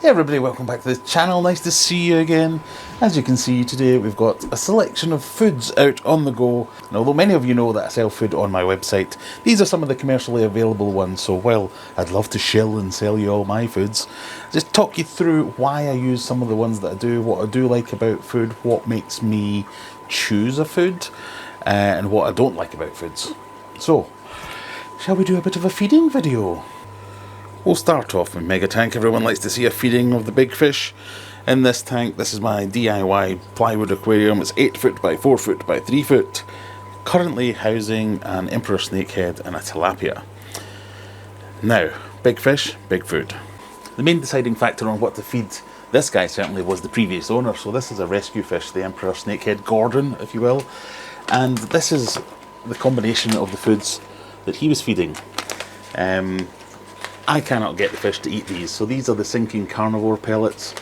Hey everybody, welcome back to the channel. Nice to see you again. As you can see, today we've got a selection of foods out on the go. And although many of you know that I sell food on my website, these are some of the commercially available ones. So while I'd love to shill and sell you all my foods, just talk you through why I use some of the ones that I do, what I do like about food, what makes me choose a food, and what I don't like about foods. So, shall we do a bit of a feeding video? We'll start off in Mega Tank. Everyone likes to see a feeding of the big fish. In this tank, this is my DIY plywood aquarium. It's 8 foot by 4 foot by 3 foot. Currently housing an emperor snakehead and a tilapia. Now, big fish, big food. The main deciding factor on what to feed this guy certainly was the previous owner. So this is a rescue fish, the emperor snakehead Gordon, if you will. And this is the combination of the foods that he was feeding. I cannot get the fish to eat these, so these are the sinking carnivore pellets.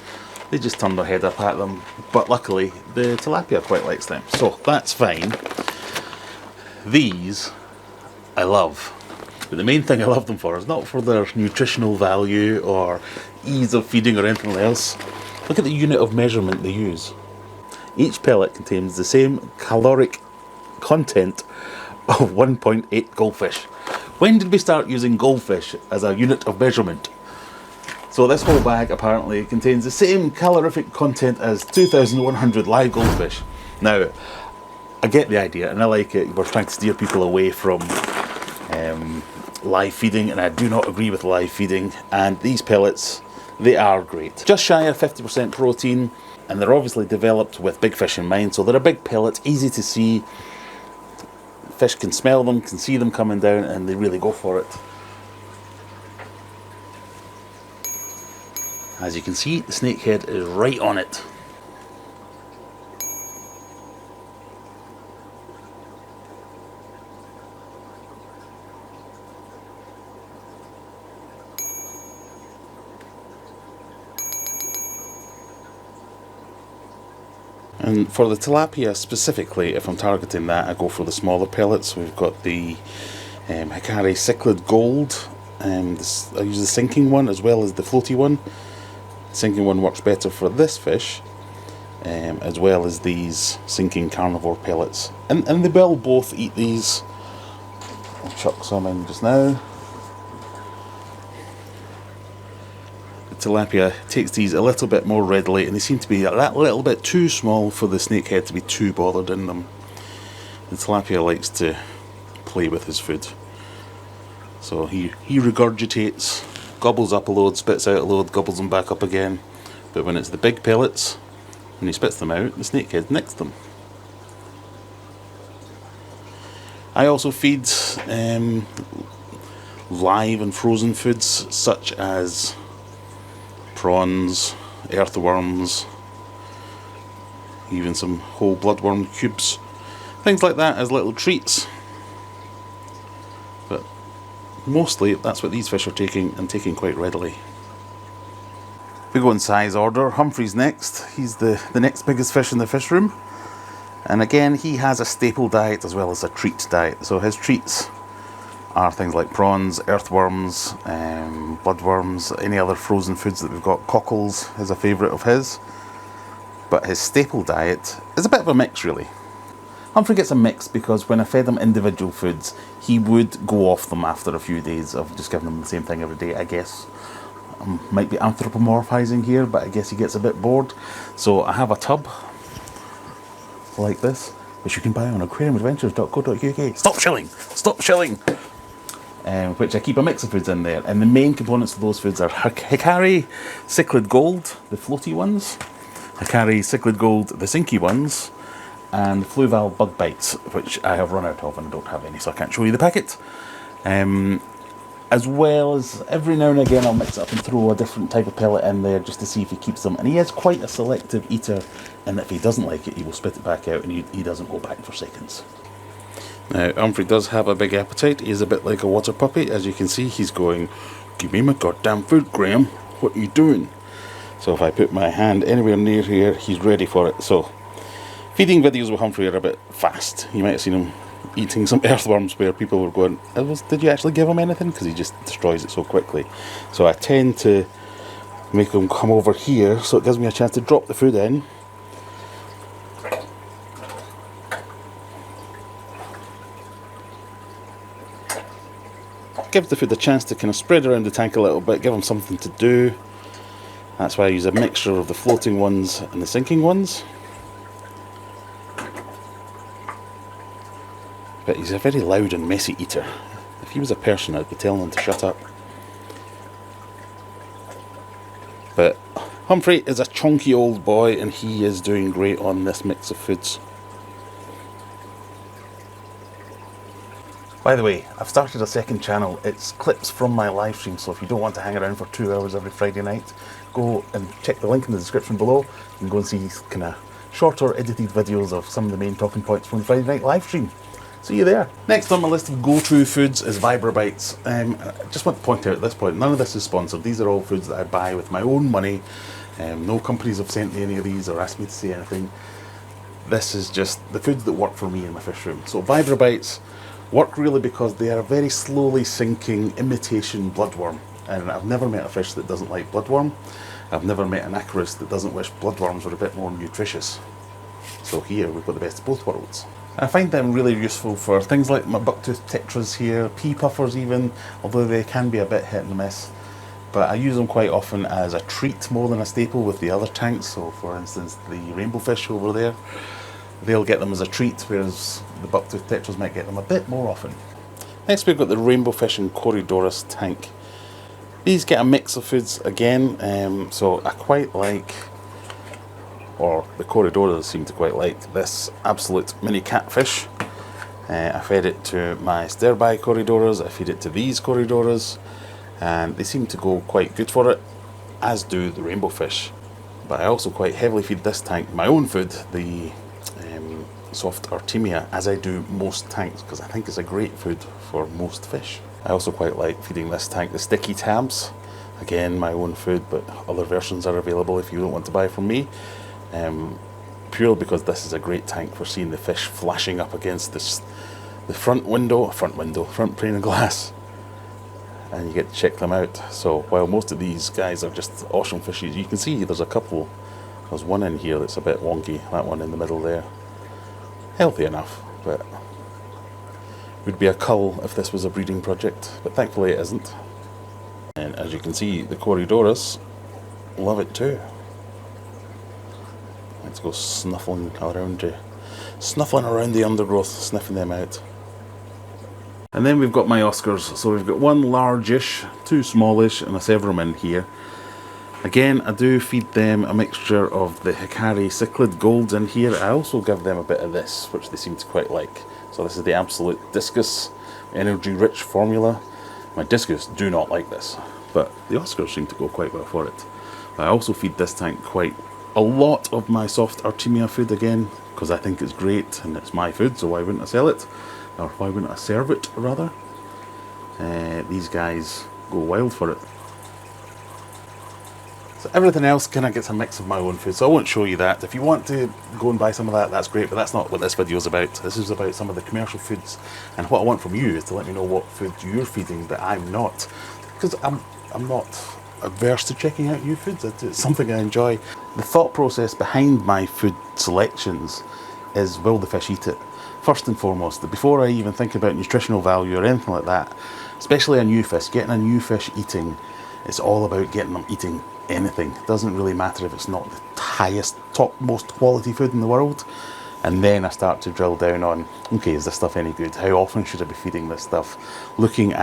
They just turn their head up at them, but luckily the tilapia quite likes them, so that's fine. These I love, but the main thing I love them for is not for their nutritional value or ease of feeding or anything else. Look at the unit of measurement they use. Each pellet contains the same caloric content of 1.8 goldfish. When did we start using goldfish as a unit of measurement? So this whole bag apparently contains the same calorific content as 2,100 live goldfish. Now, I get the idea and I like it. We're trying to steer people away from live feeding, and I do not agree with live feeding. And these pellets, they are great. Just shy of 50% protein, and they're obviously developed with big fish in mind. So they're a big pellet, easy to see. Fish can smell them, can see them coming down, and they really go for it. As you can see, the snakehead is right on it. And for the tilapia specifically, if I'm targeting that, I go for the smaller pellets. We've got the Hikari Cichlid Gold. I use the sinking one as well as the floaty one. The sinking one works better for this fish, as well as these sinking carnivore pellets. And they will both eat these. I'll chuck some in just now. Tilapia takes these a little bit more readily, and they seem to be that little bit too small for the snakehead to be too bothered in them. The tilapia likes to play with his food, so he regurgitates, gobbles up a load, spits out a load, gobbles them back up again. But when it's the big pellets, when he spits them out, the snakehead nicks them. I also feed live and frozen foods such as prawns, earthworms, even some whole bloodworm cubes, things like that as little treats. But mostly that's what these fish are taking, and taking quite readily. If we go in size order, Humphrey's next. He's the next biggest fish in the fish room, and again he has a staple diet as well as a treat diet. So his treats are things like prawns, earthworms, bloodworms, any other frozen foods that we've got. Cockles is a favourite of his, but his staple diet is a bit of a mix really. Humphrey gets a mix because when I fed him individual foods, he would go off them after a few days of just giving him the same thing every day, I guess. Might be anthropomorphizing here, but I guess he gets a bit bored. So I have a tub like this, which you can buy on aquariumadventures.co.uk. Stop shilling! Stop shilling! Which I keep a mix of foods in there, and the main components of those foods are Hikari Cichlid Gold, the floaty ones, Hikari Cichlid Gold, the sinky ones, and Fluval Bug Bites, which I have run out of and I don't have any, so I can't show you the packet. As well as every now and again I'll mix it up and throw a different type of pellet in there just to see if he keeps them. And he is quite a selective eater, and if he doesn't like it he will spit it back out, and he doesn't go back for seconds. Now, Humphrey does have a big appetite. He is a bit like a water puppy. As you can see, he's going, "Give me my goddamn food, Graham. What are you doing?" So if I put my hand anywhere near here, he's ready for it. So, feeding videos with Humphrey are a bit fast. You might have seen him eating some earthworms where people were going, did you actually give him anything? Because he just destroys it so quickly. So I tend to Make them come over here so it gives me a chance to drop the food in. Give the food a chance to kind of spread around the tank a little bit, give them something to do. That's why I use a mixture of the floating ones and the sinking ones. But he's a very loud and messy eater. If he was a person, I'd be telling him to shut up. But Humphrey is a chunky old boy and he is doing great on this mix of foods. By the way, I've started a second channel. It's clips from my live stream, so if you don't want to hang around for 2 hours every Friday night, go and check the link in the description below. You can go and see kind of shorter edited videos of some of the main talking points from the Friday night live stream. See you there. Next on my list of go-to foods is Vibra Bites. I just want to point out at this point, none of this is sponsored. These are all foods that I buy with my own money. No companies have sent me any of these or asked me to say anything. This is just the foods that work for me in my fish room. So Vibra Bites work really because they are a very slowly sinking imitation bloodworm. And I've never met a fish that doesn't like bloodworm. I've never met an acarus that doesn't wish bloodworms were a bit more nutritious. So here we've got the best of both worlds. I find them really useful for things like my bucktooth tetras here, pea puffers even, although they can be a bit hit and miss. But I use them quite often as a treat more than a staple with the other tanks. So for instance, the rainbow fish over there, they'll get them as a treat, whereas the bucktooth tetras might get them a bit more often. Next we've got the rainbow fish and Corydoras tank. These get a mix of foods again, so I quite like, or the Corydoras seem to quite like, this absolute mini catfish. I fed it to my stir-by Corydoras, I feed it to these Corydoras, and they seem to go quite good for it, as do the rainbow fish. But I also quite heavily feed this tank my own food, the soft Artemia, as I do most tanks, because I think it's a great food for most fish. I also quite like feeding this tank the sticky tabs. Again, my own food, but other versions are available if you don't want to buy from me. Purely because this is a great tank for seeing the fish flashing up against the front pane of glass, and you get to check them out. So while most of these guys are just awesome fishes, you can see there's one in here that's a bit wonky, that one in the middle there. Healthy enough, but would be a cull if this was a breeding project, but thankfully it isn't. And as you can see, the Corydoras love it too. Let's go snuffling around the undergrowth, sniffing them out. And then we've got my Oscars. So we've got one largish, two smallish, and a Severum in here. Again, I do feed them a mixture of the Hikari Cichlid Golds in here. I also give them a bit of this, which they seem to quite like. So this is the Absolute Discus, energy rich formula. My Discus do not like this, but the Oscars seem to go quite well for it. I also feed this tank quite a lot of my soft Artemia food again, because I think it's great and it's my food, so why wouldn't I sell it? Or why wouldn't I serve it, rather? These guys go wild for it. So everything else kind of gets a mix of my own food, so I won't show you that. If you want to go and buy some of that, that's great, but that's not what this video is about. This is about some of the commercial foods, and what I want from you is to let me know what food you're feeding that I'm not. Because I'm not averse to checking out new foods. It's something I enjoy. The thought process behind my food selections is, will the fish eat it? First and foremost, before I even think about nutritional value or anything like that, especially a new fish, getting a new fish eating, it's all about getting them eating anything. It doesn't really matter if it's not the highest, top, most quality food in the world. And then I start to drill down on, okay, is this stuff any good? How often should I be feeding this stuff? Looking at